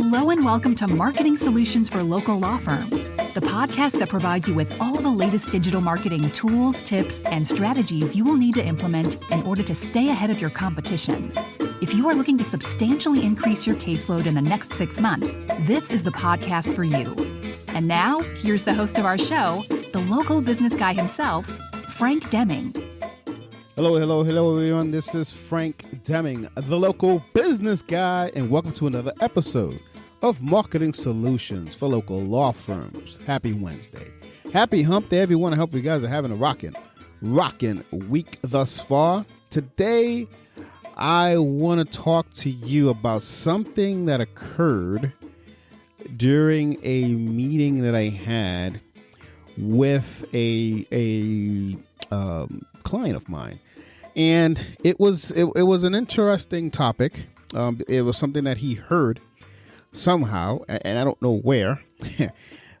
Hello and welcome to Marketing Solutions for Local Law Firms, the podcast that provides you with all the latest digital marketing tools, tips, and strategies you will need to implement in order to stay ahead of your competition. If you are looking to substantially increase your caseload in the next 6 months, this is the podcast for you. And now, here's the host of our show, the local business guy himself, Frank Deming. Hello, everyone. This is Frank Deming, the local business guy, and welcome to another episode of Marketing Solutions for Local Law Firms. Happy Wednesday. Happy hump day, everyone. I hope you guys are having a rocking week thus far. Today, I want to talk to you about something that occurred during a meeting that I had with a client of mine, and it was an interesting topic. It was something that he heard somehow, and I don't know where,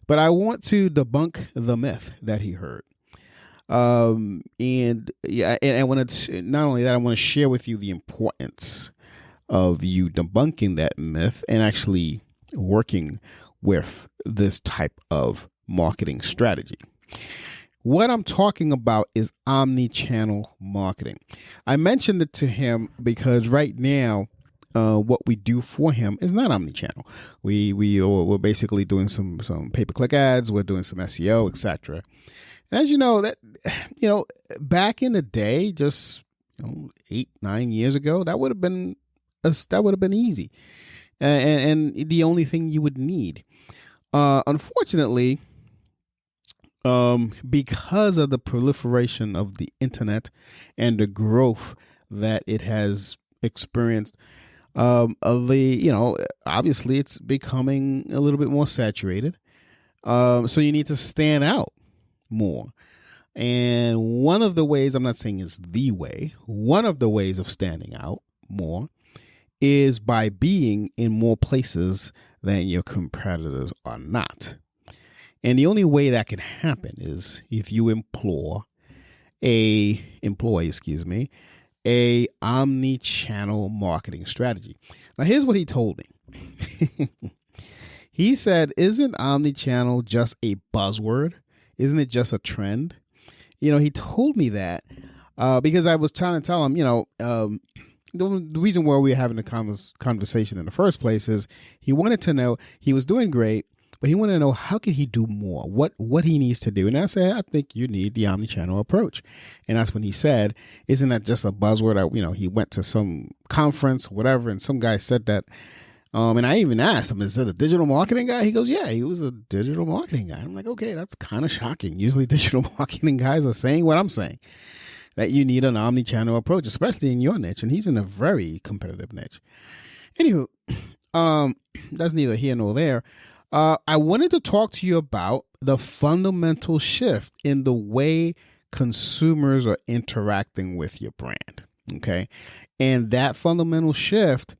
but I want to debunk the myth that he heard. And I want to, not only that, I want to share with you the importance of you debunking that myth and actually working with this type of marketing strategy. What I'm talking about is omnichannel marketing. I mentioned it to him because right now, what we do for him is not omnichannel. We're basically doing some pay-per-click ads. We're doing some SEO, etc. And as you know, back in the day, just 8-9 years ago, that would have been easy, and the only thing you would need. Unfortunately, because of the proliferation of the internet and the growth that it has experienced, obviously it's becoming a little bit more saturated. So you need to stand out more. And one of the ways, I'm not saying it's the way, one of the ways of standing out more is by being in more places than your competitors are not. And the only way that can happen is if you employ a omni-channel marketing strategy. Now, here's what he told me. He said, "Isn't omni-channel just a buzzword? Isn't it just a trend?" He told me that because I was trying to tell him, the reason why we were having a conversation in the first place is he wanted to know, he was doing great, but he wanted to know how can he do more, what he needs to do. And I said, I think you need the omnichannel approach. And that's when he said, isn't that just a buzzword? He went to some conference, whatever, and some guy said that. And I even asked him, is it a digital marketing guy? He goes, yeah, he was a digital marketing guy. I'm like, okay, that's kind of shocking. Usually digital marketing guys are saying what I'm saying, that you need an omnichannel approach, especially in your niche. And he's in a very competitive niche. Anywho, that's neither here nor there. I wanted to talk to you about the fundamental shift in the way consumers are interacting with your brand. Okay. And that fundamental shift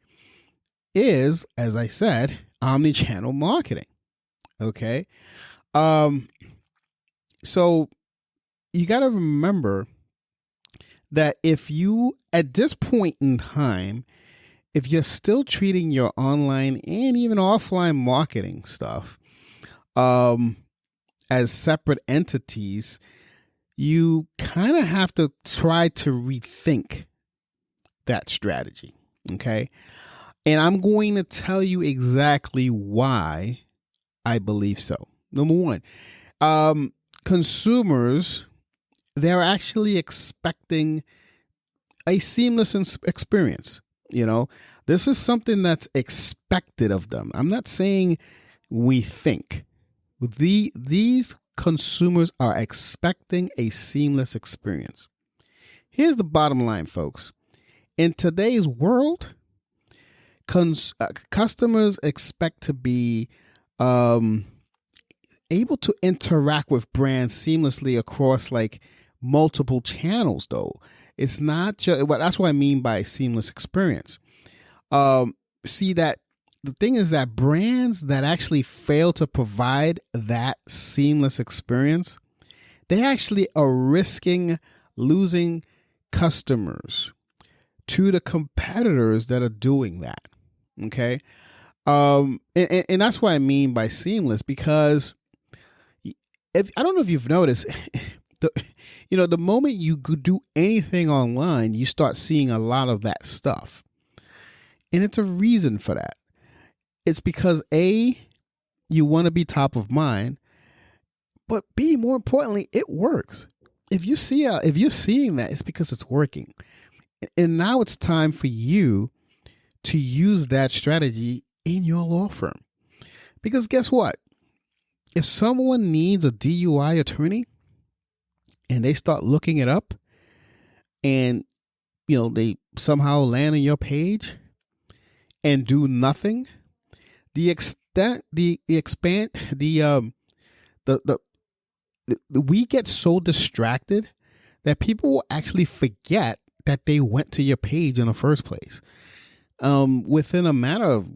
is, as I said, omnichannel marketing. Okay. So you got to remember that if you, at this point in time, if you're still treating your online and even offline marketing stuff as separate entities, you kind of have to try to rethink that strategy, okay? And I'm going to tell you exactly why I believe so. Number one, consumers, they're actually expecting a seamless experience. This is something that's expected of them. I'm not saying we think. These consumers are expecting a seamless experience. Here's the bottom line, folks. In today's world, customers expect to be able to interact with brands seamlessly across multiple channels, though. It's not just, well, that's what I mean by seamless experience. See, that the thing is that brands that actually fail to provide that seamless experience, they actually are risking losing customers to the competitors that are doing that. Okay. And that's what I mean by seamless, because if I don't know if you've noticed, the moment you could do anything online, you start seeing a lot of that stuff. And it's a reason for that. It's because A, you want to be top of mind, but B, more importantly, it works. If you're seeing that, it's because it's working. And now it's time for you to use that strategy in your law firm. Because guess what? If someone needs a DUI attorney and they start looking it up and, they somehow land on your page and do nothing, we get so distracted that people will actually forget that they went to your page in the first place. Within a matter of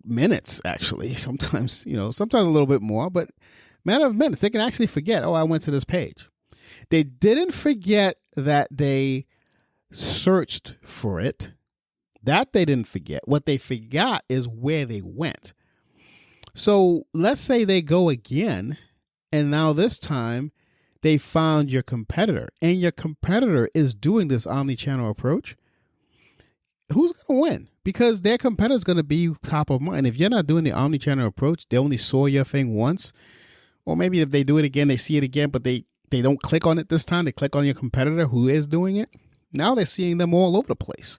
minutes, actually, sometimes a little bit more, but matter of minutes, they can actually forget, I went to this page. They didn't forget that they searched for it. That they didn't forget. What they forgot is where they went. So let's say they go again, and now this time they found your competitor, and your competitor is doing this omnichannel approach. Who's going to win? Because their competitor is going to be top of mind. If you're not doing the omnichannel approach, they only saw your thing once, or maybe if they do it again, they see it again, but they don't click on it this time. They click on your competitor who is doing it. Now they're seeing them all over the place.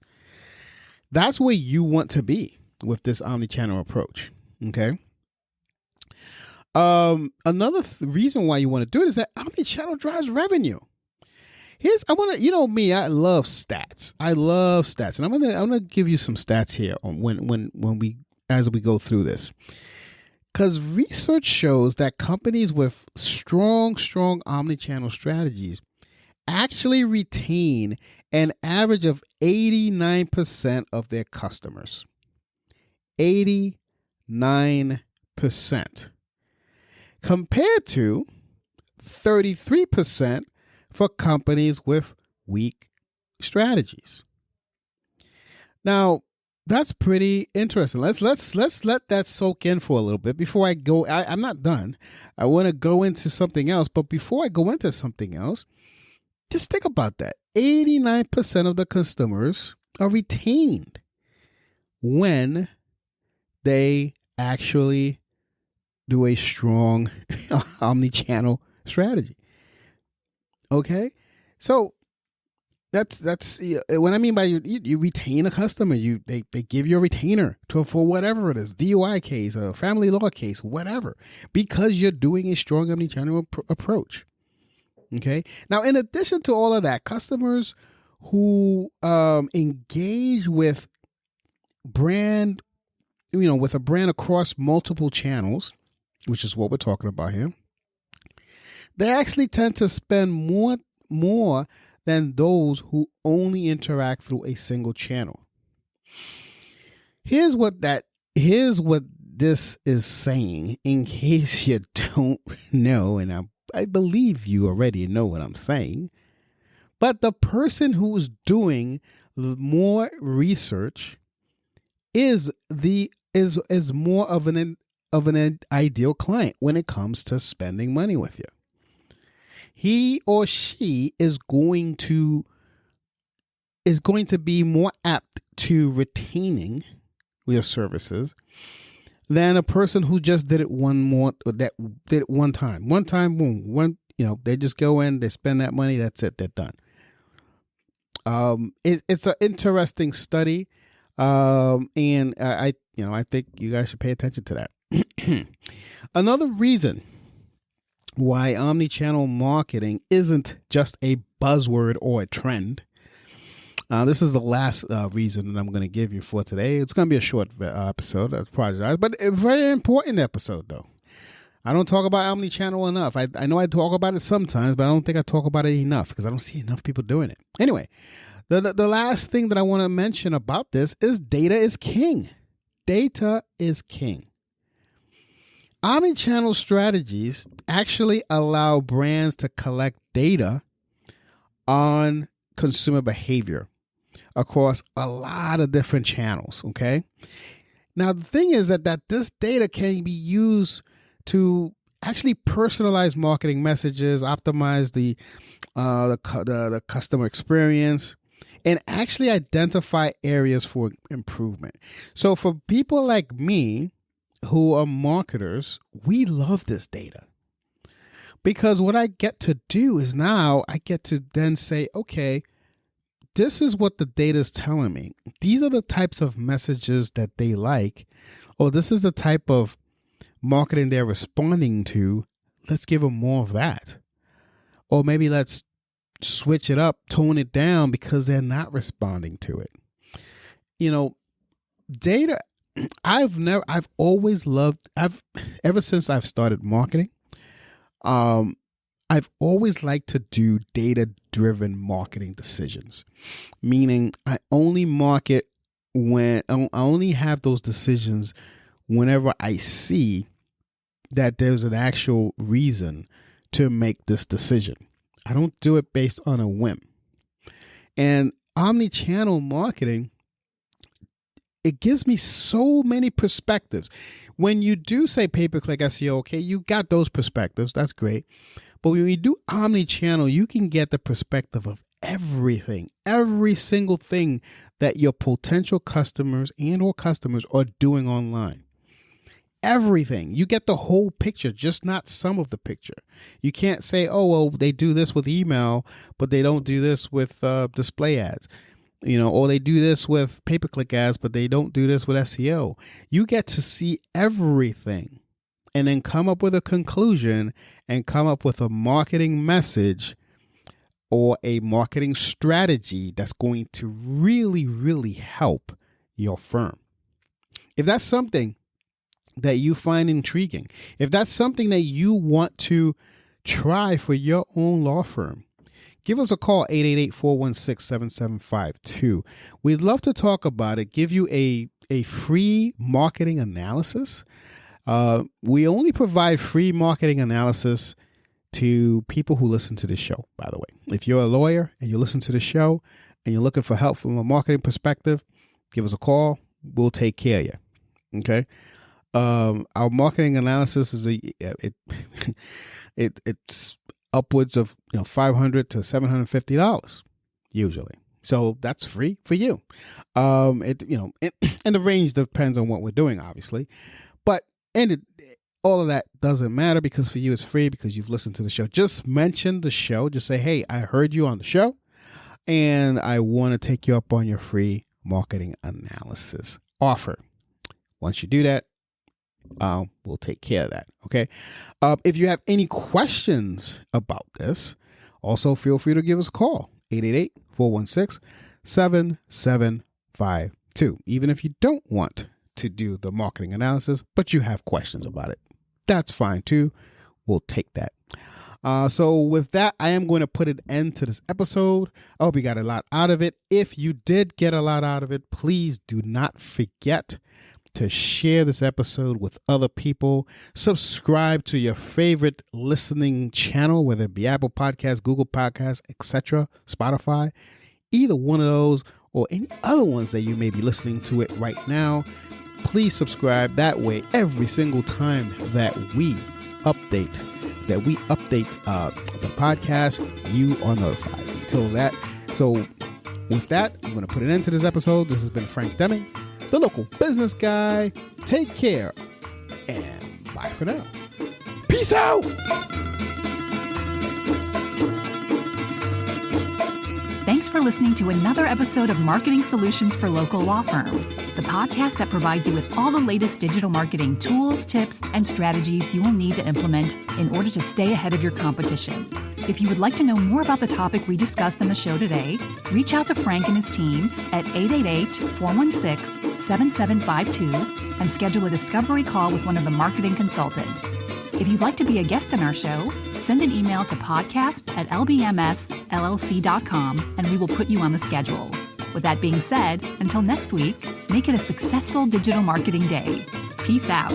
That's where you want to be with this omnichannel approach. Okay. Another reason why you want to do it is that omnichannel drives revenue. I love stats. And I'm gonna give you some stats here on as we go through this, because research shows that companies with strong omnichannel strategies actually retain an average of 89% of their customers. 89%. Compared to 33% for companies with weak strategies. Now, that's pretty interesting. Let's let that soak in for a little bit before I go. I'm not done. I want to go into something else, but before I go into something else, just think about that. 89% of the customers are retained when they actually do a strong omnichannel strategy. Okay, so that's what I mean by you retain a customer. They give you a retainer for whatever it is, DUI case, a family law case, whatever, because you're doing a strong omnichannel approach. Okay, now in addition to all of that, customers who engage with brand, with a brand across multiple channels, which is what we're talking about here, they actually tend to spend more than those who only interact through a single channel. Here's what this is saying, in case you don't know, and I believe you already know what I'm saying, but the person who's doing more research is more of an ideal client when it comes to spending money with you. He or she is going to be more apt to retaining your services than a person who just did it one time. Boom, they just go in, they spend that money, that's it, they're done. It's an interesting study, and I think you guys should pay attention to that. Another reason why omnichannel marketing isn't just a buzzword or a trend. This is the last reason that I'm going to give you for today. It's going to be a short episode, I apologize, but a very important episode, though. I don't talk about omnichannel enough. I know I talk about it sometimes, but I don't think I talk about it enough because I don't see enough people doing it. Anyway, the last thing that I want to mention about this is data is king. Data is king. Omnichannel strategies actually allow brands to collect data on consumer behavior across a lot of different channels, okay? Now, the thing is that this data can be used to actually personalize marketing messages, optimize the customer experience, and actually identify areas for improvement. So for people like me who are marketers, we love this data. Because what I get to do is now I get to then say, okay, this is what the data is telling me. These are the types of messages that they like, or this is the type of marketing they're responding to. Let's give them more of that. Or maybe let's switch it up, tone it down because they're not responding to it. Data, ever since I've started marketing, I've always liked to do data-driven marketing decisions, meaning I only market when I only have those decisions whenever I see that there's an actual reason to make this decision. I don't do it based on a whim. And omnichannel marketing, it gives me so many perspectives. When you do say pay-per-click SEO, okay, you got those perspectives. That's great. But when you do omnichannel, you can get the perspective of everything, every single thing that your potential customers and or customers are doing online. Everything. You get the whole picture, just not some of the picture. You can't say, oh, well, they do this with email, but they don't do this with display ads. Or they do this with pay-per-click ads, but they don't do this with SEO. You get to see everything and then come up with a conclusion and come up with a marketing message or a marketing strategy that's going to really, really help your firm. If that's something that you find intriguing, if that's something that you want to try for your own law firm, give us a call, 888-416-7752. We'd love to talk about it, give you a free marketing analysis. We only provide free marketing analysis to people who listen to the show, by the way. If you're a lawyer and you listen to the show and you're looking for help from a marketing perspective, give us a call. We'll take care of you. Okay? Our marketing analysis is it's upwards of $500 to $750 usually. So that's free for you. And the range depends on what we're doing, obviously. But all of that doesn't matter because for you it's free because you've listened to the show. Just mention the show. Just say, hey, I heard you on the show and I want to take you up on your free marketing analysis offer. Once you do that, we'll take care of that. Okay. If you have any questions about this, also feel free to give us a call, 888-416-7752. Even if you don't want to do the marketing analysis, but you have questions about it, that's fine too. We'll take that. So with that, I am going to put an end to this episode. I hope you got a lot out of it. If you did get a lot out of it, please do not forget to share this episode with other people. Subscribe to your favorite listening channel, whether it be Apple Podcasts, Google Podcasts, etc., Spotify, either one of those or any other ones that you may be listening to it right now. Please subscribe. That way, every single time that we update the podcast, you are notified. So with that, I'm going to put an end to this episode. This has been Frank Deming, the local business guy. Take care and bye for now. Peace out. Thanks for listening to another episode of Marketing Solutions for Local Law Firms, the podcast that provides you with all the latest digital marketing tools, tips, and strategies you will need to implement in order to stay ahead of your competition. If you would like to know more about the topic we discussed on the show today, reach out to Frank and his team at 888-416-7752 and schedule a discovery call with one of the marketing consultants. If you'd like to be a guest on our show, send an email to podcast@lbmsllc.com and we will put you on the schedule. With that being said, until next week, make it a successful digital marketing day. Peace out.